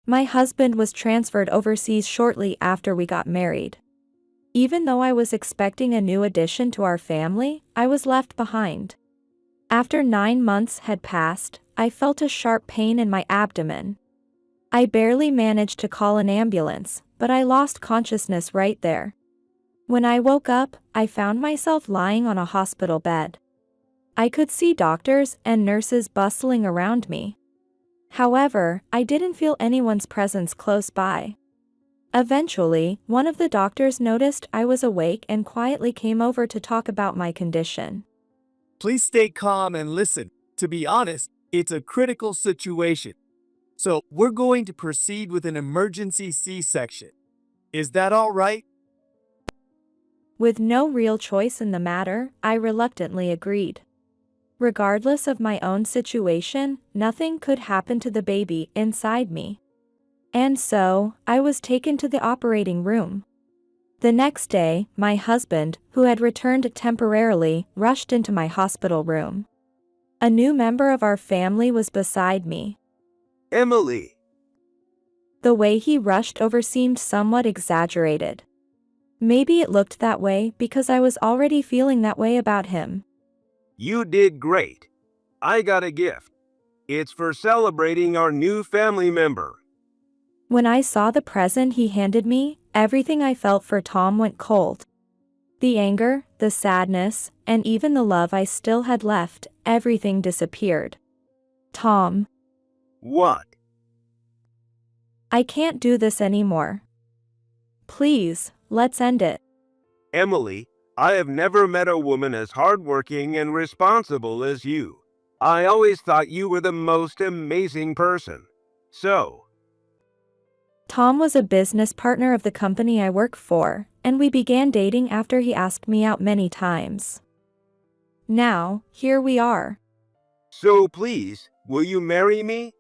My husband was transferred overseas shortly after we got married. Even though I was expecting a new addition to our family, I was left behind. After 9 months had passed, I felt a sharp pain in my abdomen. I barely managed to call an ambulance, but I lost consciousness right there. When I woke up, I found myself lying on a hospital bed. I could see doctors and nurses bustling around me. However, I didn't feel anyone's presence close by. Eventually, one of the doctors noticed I was awake and quietly came over to talk about my condition. Please stay calm and listen. To be honest, it's a critical situation. So, we're going to proceed with an emergency C-section. Is that all right? With no real choice in the matter, I reluctantly agreed. Regardless of my own situation, nothing could happen to the baby inside me. And so, I was taken to the operating room. The next day, my husband, who had returned temporarily, rushed into my hospital room. A new member of our family was beside me. Emily. The way he rushed over seemed somewhat exaggerated. Maybe it looked that way because I was already feeling that way about him. You did great. I got a gift. It's for celebrating our new family member. When I saw the present he handed me, everything I felt for Tom went cold. The anger, the sadness, and even the love I still had left, everything disappeared. Tom. What? I can't do this anymore. Please, let's end it. Emily, I have never met a woman as hardworking and responsible as you. I always thought you were the most amazing person. So, Tom was a business partner of the company I work for, and we began dating after he asked me out many times. Now, here we are. so please, will you marry me?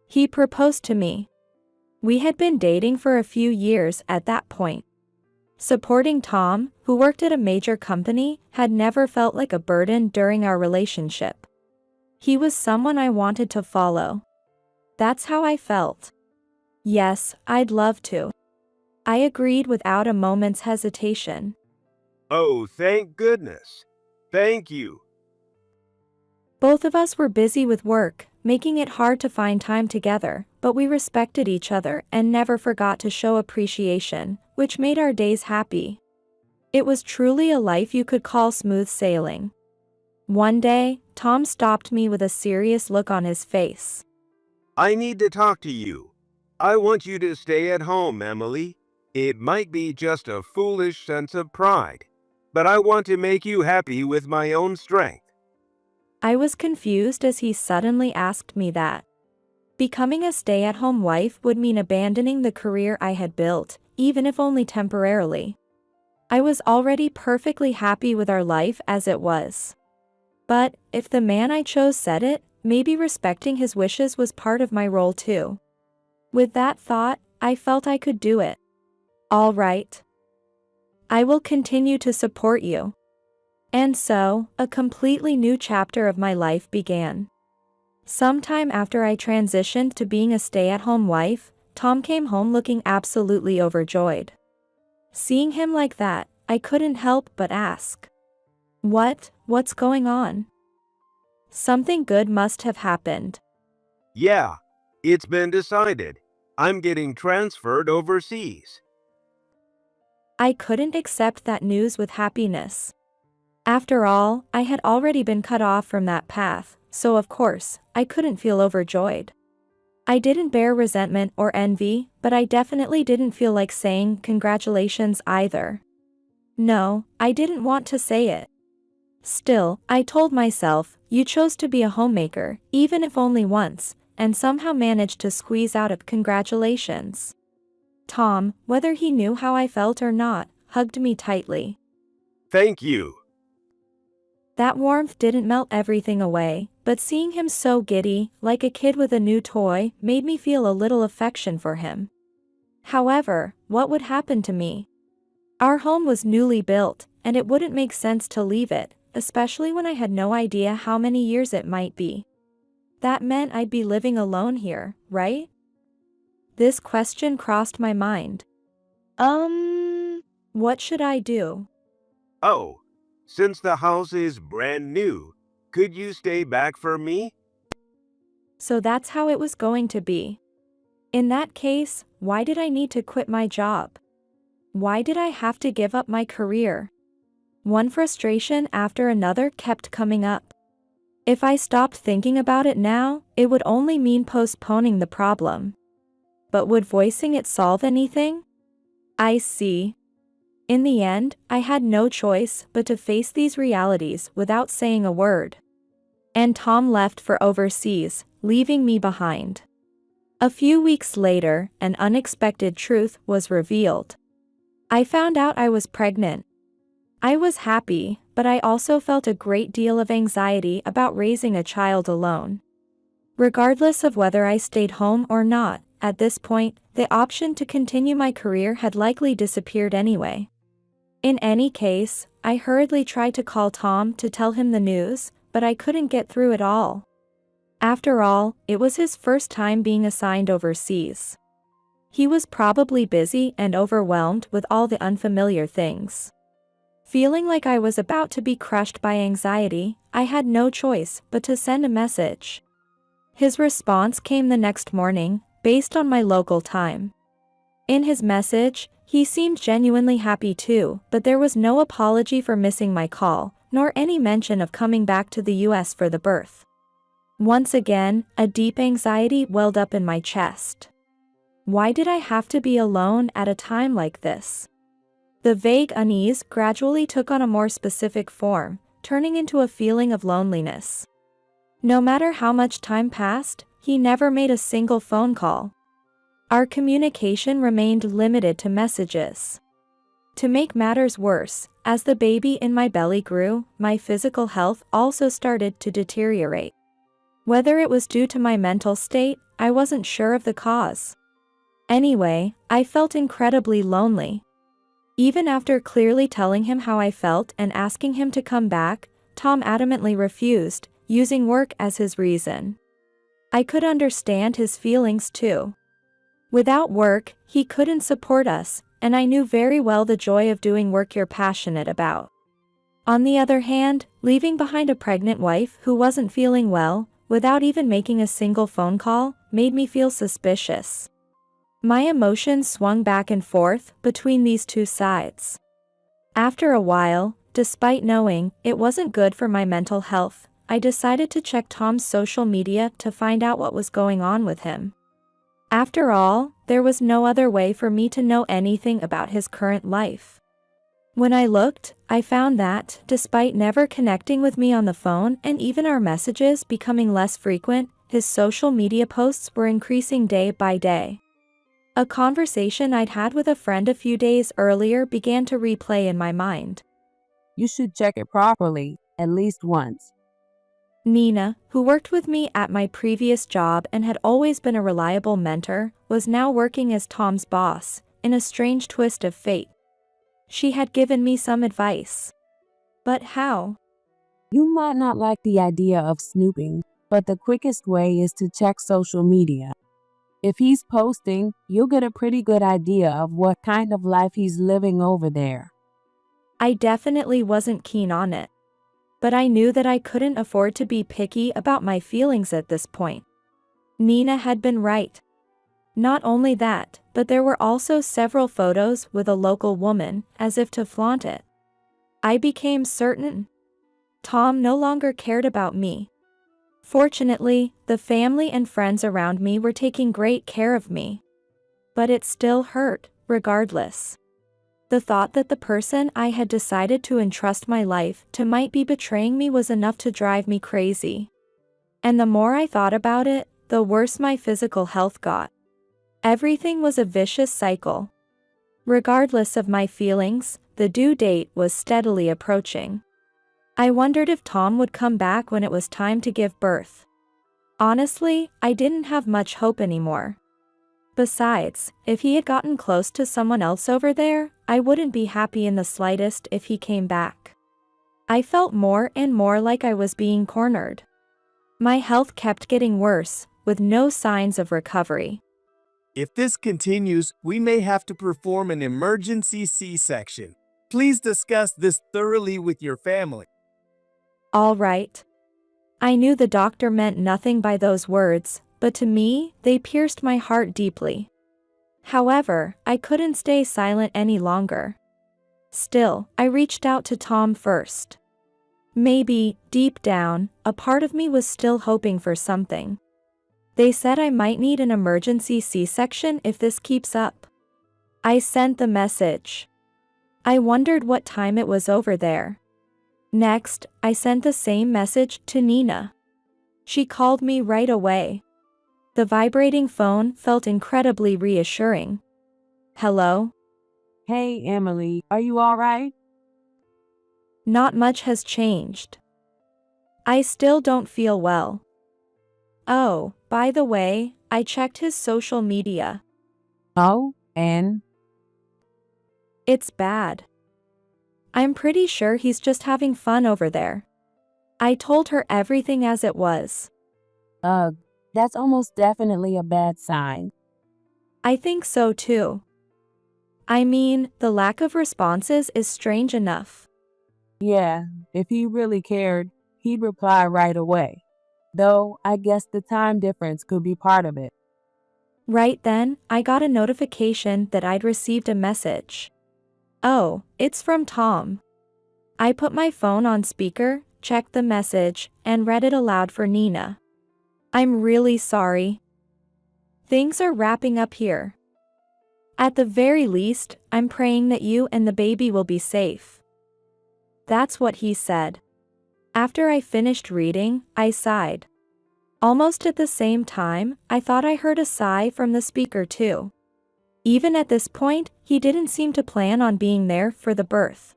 He proposed to me. We had been dating for a few years at that point. Supporting Tom, who worked at a major company, had never felt like a burden during our relationship. He was someone I wanted to follow. That's how I felt. Yes, I'd love to. I agreed without a moment's hesitation. Oh, thank goodness. Thank you. Both of us were busy with work, making it hard to find time together, but we respected each other and never forgot to show appreciation, which made our days happy. It was truly a life you could call smooth sailing. One day, Tom stopped me with a serious look on his face. I need to talk to you. I want you to stay at home, Emily. It might be just a foolish sense of pride, but I want to make you happy with my own strength. I was confused as he suddenly asked me that. Becoming a stay-at-home wife would mean abandoning the career I had built, even if only temporarily. I was already perfectly happy with our life as it was. But, if the man I chose said it, maybe respecting his wishes was part of my role too. With that thought, I felt I could do it. All right. I will continue to support you. And so, a completely new chapter of my life began. Sometime after I transitioned to being a stay-at-home wife, Tom came home looking absolutely overjoyed. Seeing him like that, I couldn't help but ask. What's going on? Something good must have happened. Yeah, it's been decided. I'm getting transferred overseas. I couldn't accept that news with happiness. After all, I had already been cut off from that path, so of course, I couldn't feel overjoyed. I didn't bear resentment or envy, but I definitely didn't feel like saying congratulations either. No, I didn't want to say it. Still, I told myself, you chose to be a homemaker, even if only once, and somehow managed to squeeze out a congratulations. Tom, whether he knew how I felt or not, hugged me tightly. Thank you. That warmth didn't melt everything away, but seeing him so giddy, like a kid with a new toy, made me feel a little affection for him. However, what would happen to me? Our home was newly built, and it wouldn't make sense to leave it, especially when I had no idea how many years it might be. That meant I'd be living alone here, right? This question crossed my mind. What should I do? Oh, since the house is brand new, could you stay back for me? So that's how it was going to be. In that case, why did I need to quit my job? Why did I have to give up my career? One frustration after another kept coming up. If I stopped thinking about it now, it would only mean postponing the problem. But would voicing it solve anything? I see. In the end, I had no choice but to face these realities without saying a word. And Tom left for overseas, leaving me behind. A few weeks later, an unexpected truth was revealed. I found out I was pregnant. I was happy, but I also felt a great deal of anxiety about raising a child alone. Regardless of whether I stayed home or not, at this point, the option to continue my career had likely disappeared anyway. In any case, I hurriedly tried to call Tom to tell him the news, but I couldn't get through at all. After all, it was his first time being assigned overseas. He was probably busy and overwhelmed with all the unfamiliar things. Feeling like I was about to be crushed by anxiety, I had no choice but to send a message. His response came the next morning, based on my local time. In his message, he seemed genuinely happy too, but there was no apology for missing my call, nor any mention of coming back to the US for the birth. Once again, a deep anxiety welled up in my chest. Why did I have to be alone at a time like this? The vague unease gradually took on a more specific form, turning into a feeling of loneliness. No matter how much time passed, he never made a single phone call. Our communication remained limited to messages. To make matters worse, as the baby in my belly grew, my physical health also started to deteriorate. Whether it was due to my mental state, I wasn't sure of the cause. Anyway, I felt incredibly lonely. Even after clearly telling him how I felt and asking him to come back, Tom adamantly refused, using work as his reason. I could understand his feelings too. Without work, he couldn't support us, and I knew very well the joy of doing work you're passionate about. On the other hand, leaving behind a pregnant wife who wasn't feeling well, without even making a single phone call, made me feel suspicious. My emotions swung back and forth between these two sides. After a while, despite knowing it wasn't good for my mental health, I decided to check Tom's social media to find out what was going on with him. After all, there was no other way for me to know anything about his current life. When I looked, I found that, despite never connecting with me on the phone and even our messages becoming less frequent, his social media posts were increasing day by day. A conversation I'd had with a friend a few days earlier began to replay in my mind. You should check it properly, at least once. Nina, who worked with me at my previous job and had always been a reliable mentor, was now working as Tom's boss, in a strange twist of fate. She had given me some advice. But how? You might not like the idea of snooping, but the quickest way is to check social media. If he's posting, you'll get a pretty good idea of what kind of life he's living over there. I definitely wasn't keen on it. But I knew that I couldn't afford to be picky about my feelings at this point. Nina had been right. Not only that, but there were also several photos with a local woman, as if to flaunt it. I became certain Tom no longer cared about me. Fortunately, the family and friends around me were taking great care of me. But it still hurt, regardless. The thought that the person I had decided to entrust my life to might be betraying me was enough to drive me crazy. And the more I thought about it, the worse my physical health got. Everything was a vicious cycle. Regardless of my feelings, the due date was steadily approaching. I wondered if Tom would come back when it was time to give birth. Honestly, I didn't have much hope anymore. Besides, if he had gotten close to someone else over there, I wouldn't be happy in the slightest if he came back. I felt more and more like I was being cornered. My health kept getting worse, with no signs of recovery. If this continues, we may have to perform an emergency C-section. Please discuss this thoroughly with your family. All right. I knew the doctor meant nothing by those words, but to me, they pierced my heart deeply. However, I couldn't stay silent any longer. Still, I reached out to Tom first. Maybe, deep down, a part of me was still hoping for something. They said I might need an emergency C-section if this keeps up. I sent the message. I wondered what time it was over there. Next, I sent the same message to Nina. She called me right away. The vibrating phone felt incredibly reassuring. Hello? Hey, Emily, are you all right? Not much has changed. I still don't feel well. Oh, by the way, I checked his social media. Oh, and? It's bad. I'm pretty sure he's just having fun over there. I told her everything as it was. Ugh, that's almost definitely a bad sign. I think so too. I mean, the lack of responses is strange enough. Yeah, if he really cared, he'd reply right away. Though, I guess the time difference could be part of it. Right then, I got a notification that I'd received a message. Oh, it's from Tom. I put my phone on speaker, checked the message, and read it aloud for Nina. I'm really sorry. Things are wrapping up here. At the very least, I'm praying that you and the baby will be safe. That's what he said. After I finished reading, I sighed. Almost at the same time, I thought I heard a sigh from the speaker too. Even at this point, he didn't seem to plan on being there for the birth.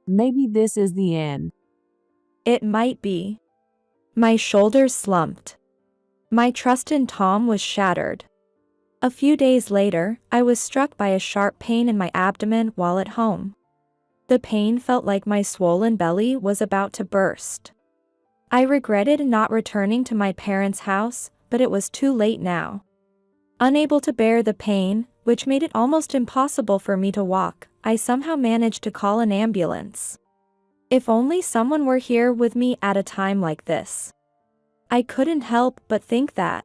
Maybe this is the end. It might be. My shoulders slumped. My trust in Tom was shattered. A few days later, I was struck by a sharp pain in my abdomen while at home. The pain felt like my swollen belly was about to burst. I regretted not returning to my parents' house, but it was too late now. Unable to bear the pain, which made it almost impossible for me to walk, I somehow managed to call an ambulance. If only someone were here with me at a time like this. I couldn't help but think that.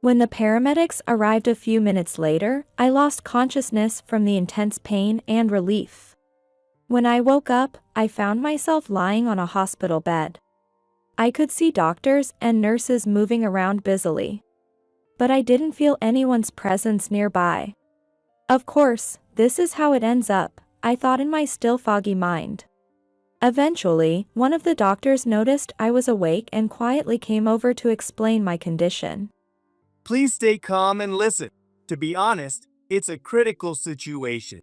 When the paramedics arrived a few minutes later, I lost consciousness from the intense pain and relief. When I woke up, I found myself lying on a hospital bed. I could see doctors and nurses moving around busily. But I didn't feel anyone's presence nearby. Of course, this is how it ends up, I thought in my still foggy mind. Eventually, one of the doctors noticed I was awake and quietly came over to explain my condition. Please stay calm and listen. To be honest, it's a critical situation.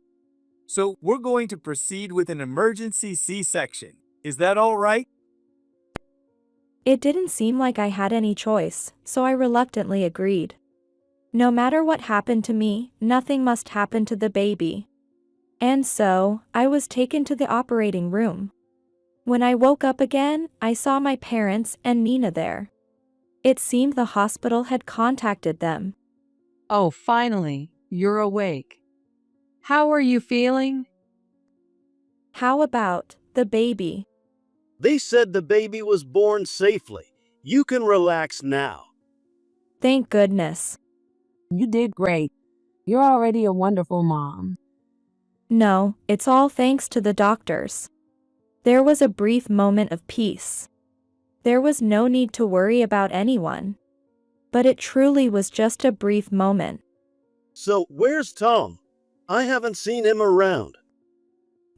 So we're going to proceed with an emergency C-section. Is that all right? It didn't seem like I had any choice, so I reluctantly agreed. No matter what happened to me, nothing must happen to the baby. And so, I was taken to the operating room. When I woke up again, I saw my parents and Nina there. It seemed the hospital had contacted them. Oh, finally, you're awake. How are you feeling? How about the baby? They said the baby was born safely. You can relax now. Thank goodness. You did great. You're already a wonderful mom. No, it's all thanks to the doctors. There was a brief moment of peace. There was no need to worry about anyone. But it truly was just a brief moment. So, where's Tom? I haven't seen him around.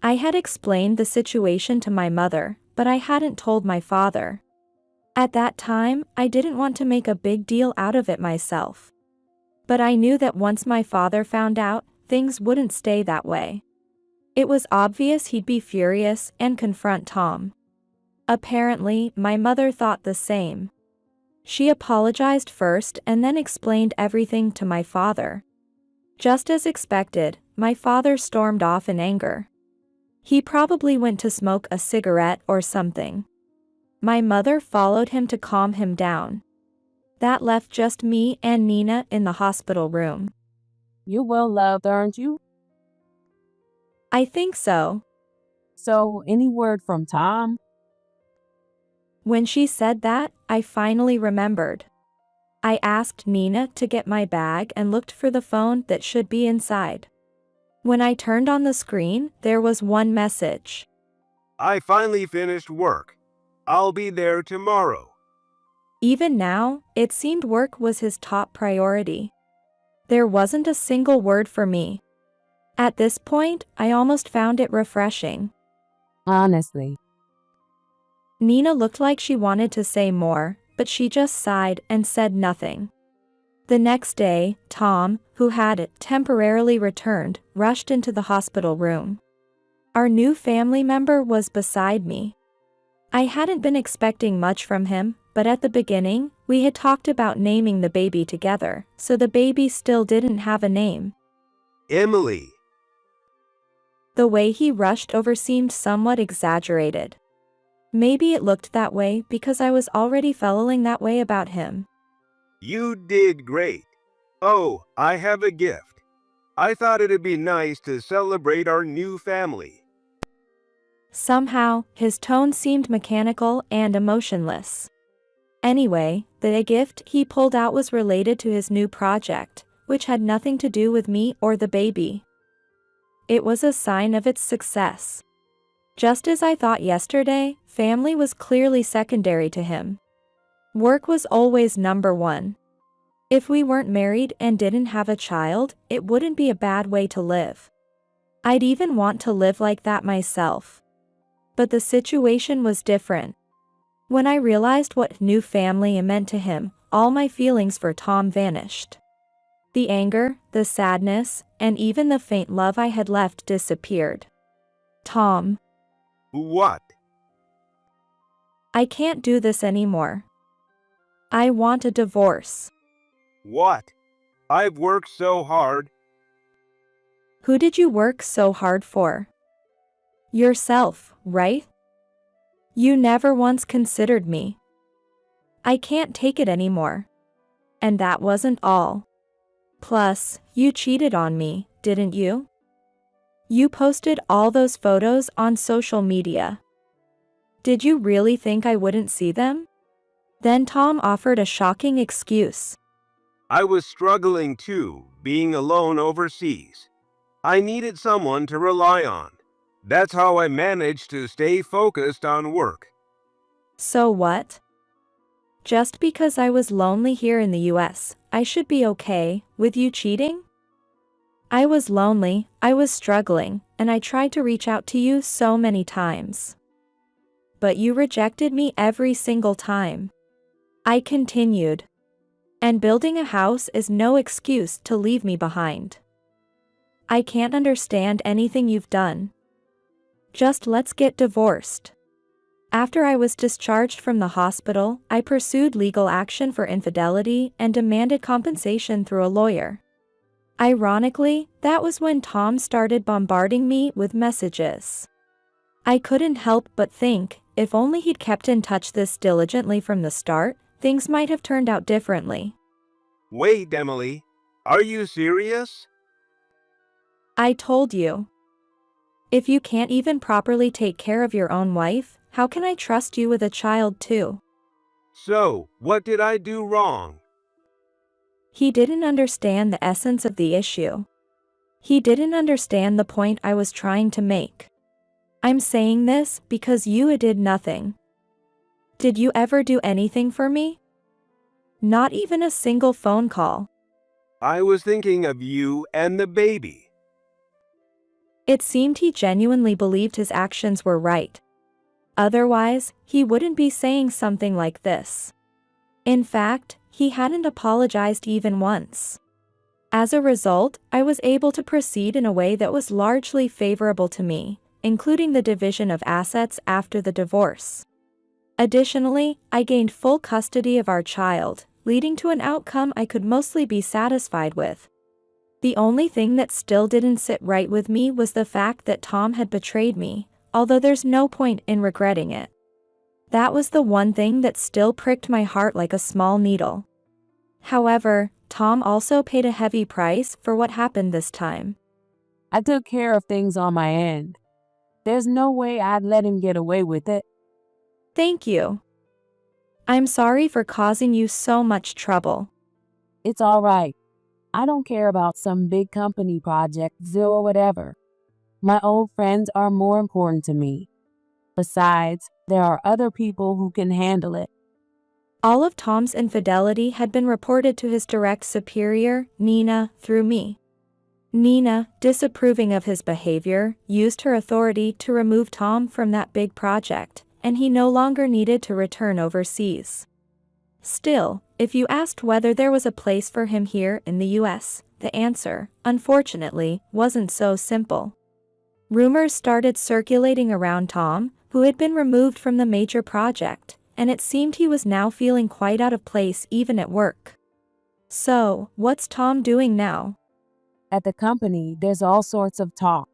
I had explained the situation to my mother, but I hadn't told my father. At that time, I didn't want to make a big deal out of it myself. But I knew that once my father found out, things wouldn't stay that way. It was obvious he'd be furious and confront Tom. Apparently, my mother thought the same. She apologized first and then explained everything to my father. Just as expected, my father stormed off in anger. He probably went to smoke a cigarette or something. My mother followed him to calm him down. That left just me and Nina in the hospital room. You're well loved, aren't you? I think so. So, any word from Tom? When she said that, I finally remembered. I asked Nina to get my bag and looked for the phone that should be inside. When I turned on the screen, there was one message. I finally finished work. I'll be there tomorrow. Even now, it seemed work was his top priority. There wasn't a single word for me. At this point, I almost found it refreshing. Honestly. Nina looked like she wanted to say more, but she just sighed and said nothing. The next day, Tom, who had temporarily returned, rushed into the hospital room. Our new family member was beside me. I hadn't been expecting much from him, but at the beginning, we had talked about naming the baby together, so the baby still didn't have a name. Emily. The way he rushed over seemed somewhat exaggerated. Maybe it looked that way because I was already feeling that way about him. You did great. Oh, I have a gift. I thought it'd be nice to celebrate our new family. Somehow, his tone seemed mechanical and emotionless. Anyway, the gift he pulled out was related to his new project, which had nothing to do with me or the baby. It was a sign of its success. Just as I thought yesterday, family was clearly secondary to him. Work was always number one. If we weren't married and didn't have a child, it wouldn't be a bad way to live. I'd even want to live like that myself. But the situation was different. When I realized what new family meant to him, all my feelings for Tom vanished. The anger, the sadness, and even the faint love I had left disappeared. Tom. What? I can't do this anymore. I want a divorce. What? I've worked so hard. Who did you work so hard for? Yourself, right? You never once considered me. I can't take it anymore. And that wasn't all. Plus, you cheated on me, didn't you? You posted all those photos on social media. Did you really think I wouldn't see them? Then Tom offered a shocking excuse. I was struggling too, being alone overseas. I needed someone to rely on. That's how I managed to stay focused on work. So what? Just because I was lonely here in the US, I should be okay with you cheating? I was lonely, I was struggling, and I tried to reach out to you so many times. But you rejected me every single time. I continued. And building a house is no excuse to leave me behind. I can't understand anything you've done. Just let's get divorced. After I was discharged from the hospital, I pursued legal action for infidelity and demanded compensation through a lawyer. Ironically, that was when Tom started bombarding me with messages. I couldn't help but think, if only he'd kept in touch this diligently from the start, things might have turned out differently. Wait, Emily, are you serious? I told you. If you can't even properly take care of your own wife, how can I trust you with a child too? So, what did I do wrong? He didn't understand the essence of the issue. He didn't understand the point I was trying to make. I'm saying this because you did nothing. Did you ever do anything for me? Not even a single phone call. I was thinking of you and the baby. It seemed he genuinely believed his actions were right. Otherwise, he wouldn't be saying something like this. In fact, he hadn't apologized even once. As a result, I was able to proceed in a way that was largely favorable to me, including the division of assets after the divorce. Additionally, I gained full custody of our child, leading to an outcome I could mostly be satisfied with. The only thing that still didn't sit right with me was the fact that Tom had betrayed me, although there's no point in regretting it. That was the one thing that still pricked my heart like a small needle. However, Tom also paid a heavy price for what happened this time. I took care of things on my end. There's no way I'd let him get away with it. Thank you. I'm sorry for causing you so much trouble. It's all right. I don't care about some big company project or whatever. My old friends are more important to me. Besides, there are other people who can handle it. All of Tom's infidelity had been reported to his direct superior, Nina, through me. Nina, disapproving of his behavior, used her authority to remove Tom from that big project, and he no longer needed to return overseas. Still, if you asked whether there was a place for him here in the US, the answer, unfortunately, wasn't so simple. Rumors started circulating around Tom, who had been removed from the major project, and it seemed he was now feeling quite out of place even at work. So, what's Tom doing now? At the company, there's all sorts of talk.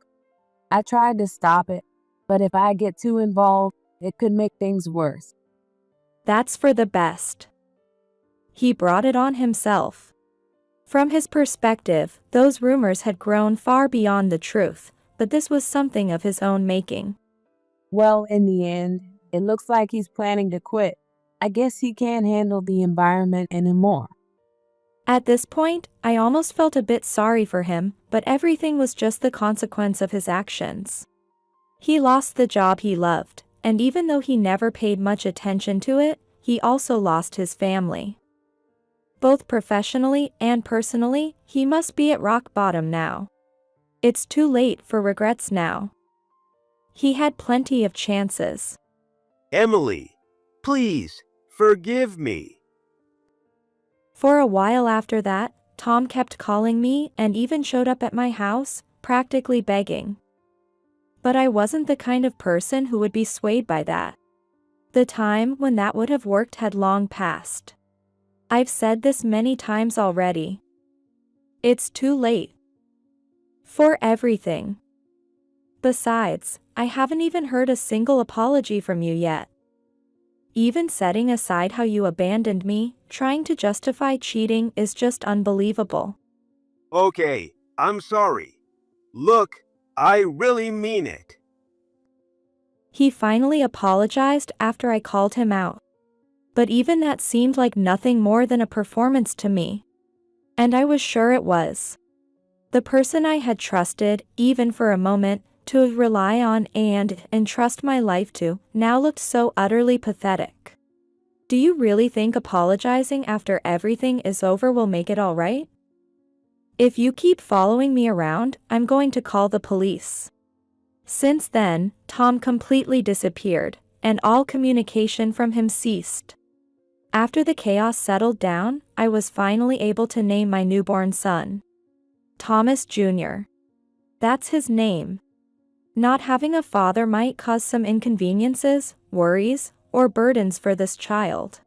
I tried to stop it, but if I get too involved, it could make things worse. That's for the best. He brought it on himself. From his perspective, those rumors had grown far beyond the truth, but this was something of his own making. Well, in the end, it looks like he's planning to quit. I guess he can't handle the environment anymore. At this point, I almost felt a bit sorry for him, but everything was just the consequence of his actions. He lost the job he loved, and even though he never paid much attention to it, he also lost his family. Both professionally and personally, he must be at rock bottom now. It's too late for regrets now. He had plenty of chances. Emily, please, forgive me. For a while after that, Tom kept calling me and even showed up at my house, practically begging. But I wasn't the kind of person who would be swayed by that. The time when that would have worked had long passed. I've said this many times already. It's too late. For everything. Besides, I haven't even heard a single apology from you yet. Even setting aside how you abandoned me, trying to justify cheating is just unbelievable. Okay, I'm sorry. Look, I really mean it. He finally apologized after I called him out. But even that seemed like nothing more than a performance to me. And I was sure it was. The person I had trusted, even for a moment, to rely on and entrust my life to, now looked so utterly pathetic. Do you really think apologizing after everything is over will make it all right? If you keep following me around, I'm going to call the police. Since then, Tom completely disappeared, and all communication from him ceased. After the chaos settled down, I was finally able to name my newborn son. Thomas Jr. That's his name. Not having a father might cause some inconveniences, worries, or burdens for this child.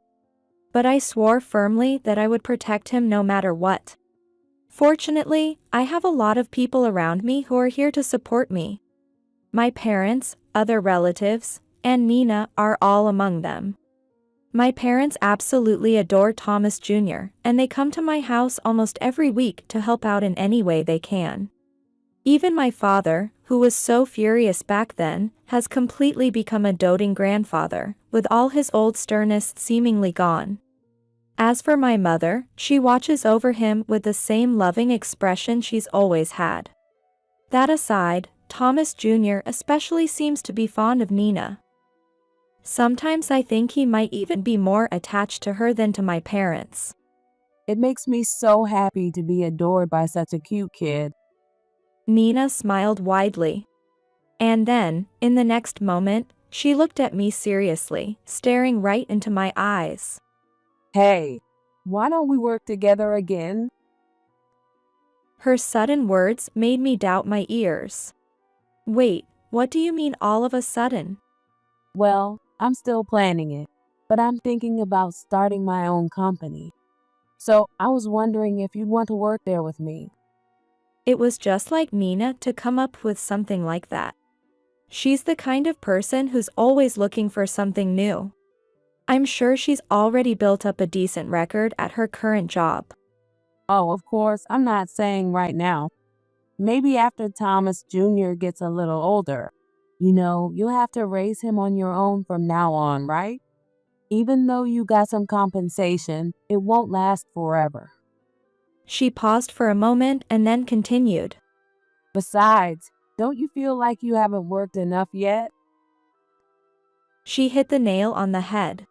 But I swore firmly that I would protect him no matter what. Fortunately, I have a lot of people around me who are here to support me. My parents, other relatives, and Nina are all among them. My parents absolutely adore Thomas Jr., and they come to my house almost every week to help out in any way they can. Even my father, who was so furious back then, has completely become a doting grandfather, with all his old sternness seemingly gone. As for my mother, she watches over him with the same loving expression she's always had. That aside, Thomas Jr. especially seems to be fond of Nina. Sometimes I think he might even be more attached to her than to my parents. It makes me so happy to be adored by such a cute kid. Nina smiled widely. And then, in the next moment, she looked at me seriously, staring right into my eyes. Hey, why don't we work together again? Her sudden words made me doubt my ears. Wait, what do you mean all of a sudden? Well, I'm still planning it, but I'm thinking about starting my own company. So I was wondering if you'd want to work there with me. It was just like Nina to come up with something like that. She's the kind of person who's always looking for something new. I'm sure she's already built up a decent record at her current job. Oh, of course, I'm not saying right now. Maybe after Thomas Jr. gets a little older. You'll have to raise him on your own from now on, right? Even though you got some compensation, it won't last forever. She paused for a moment and then continued. Besides, don't you feel like you haven't worked enough yet? She hit the nail on the head.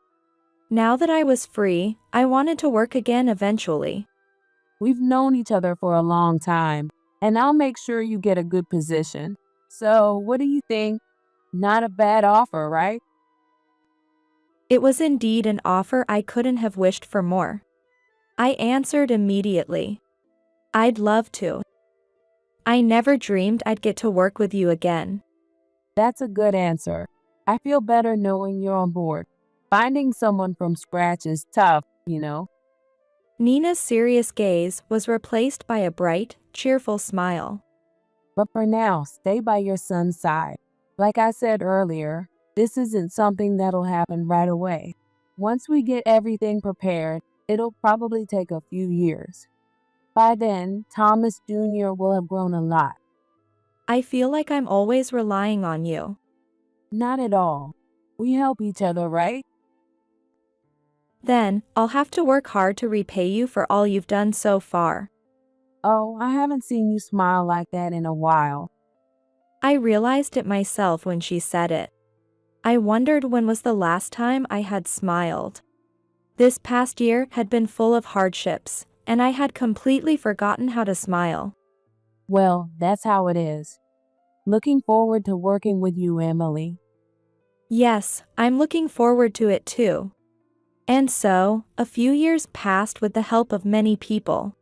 Now that I was free, I wanted to work again eventually. We've known each other for a long time, and I'll make sure you get a good position. So, what do you think? Not a bad offer, right? It was indeed an offer I couldn't have wished for more. I answered immediately. I'd love to. I never dreamed I'd get to work with you again. That's a good answer. I feel better knowing you're on board. Finding someone from scratch is tough. Nina's serious gaze was replaced by a bright, cheerful smile. But for now, stay by your son's side. Like I said earlier, this isn't something that'll happen right away. Once we get everything prepared, it'll probably take a few years. By then, Thomas Jr. will have grown a lot. I feel like I'm always relying on you. Not at all. We help each other, right? Then, I'll have to work hard to repay you for all you've done so far. Oh, I haven't seen you smile like that in a while. I realized it myself when she said it. I wondered when was the last time I had smiled. This past year had been full of hardships, and I had completely forgotten how to smile. Well, that's how it is. Looking forward to working with you, Emily. Yes, I'm looking forward to it too. And so, a few years passed with the help of many people.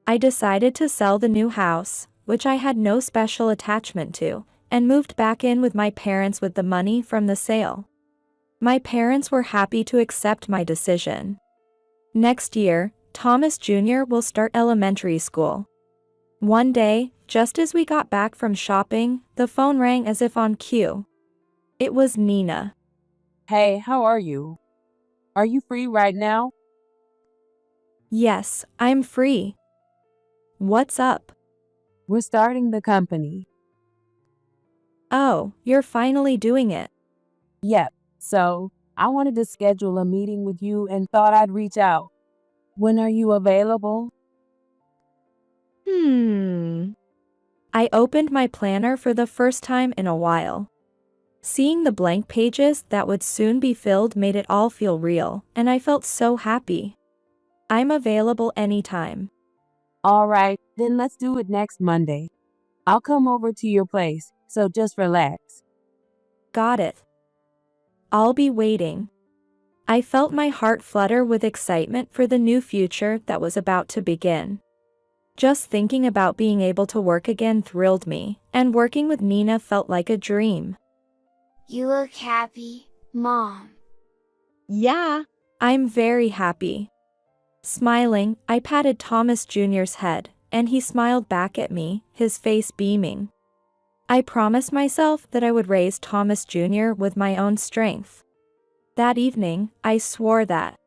I decided to sell the new house, which I had no special attachment to, and moved back in with my parents with the money from the sale. My parents were happy to accept my decision. Next year, Thomas Jr. will start elementary school. One day, just as we got back from shopping, the phone rang as if on cue. It was Nina. Hey, how are you? Are you free right now? Yes, I'm free. What's up? We're starting the company. Oh, you're finally doing it. Yep. So, I wanted to schedule a meeting with you and thought I'd reach out. When are you available? I opened my planner for the first time in a while. Seeing the blank pages that would soon be filled made it all feel real, and I felt so happy. I'm available anytime. All right, then let's do it next Monday. I'll come over to your place, so just relax. Got it. I'll be waiting. I felt my heart flutter with excitement for the new future that was about to begin. Just thinking about being able to work again thrilled me, and working with Nina felt like a dream. You look happy, Mom. Yeah. I'm very happy. Smiling, I patted Thomas Jr.'s head, and he smiled back at me, his face beaming. I promised myself that I would raise Thomas Jr. with my own strength. That evening, I swore that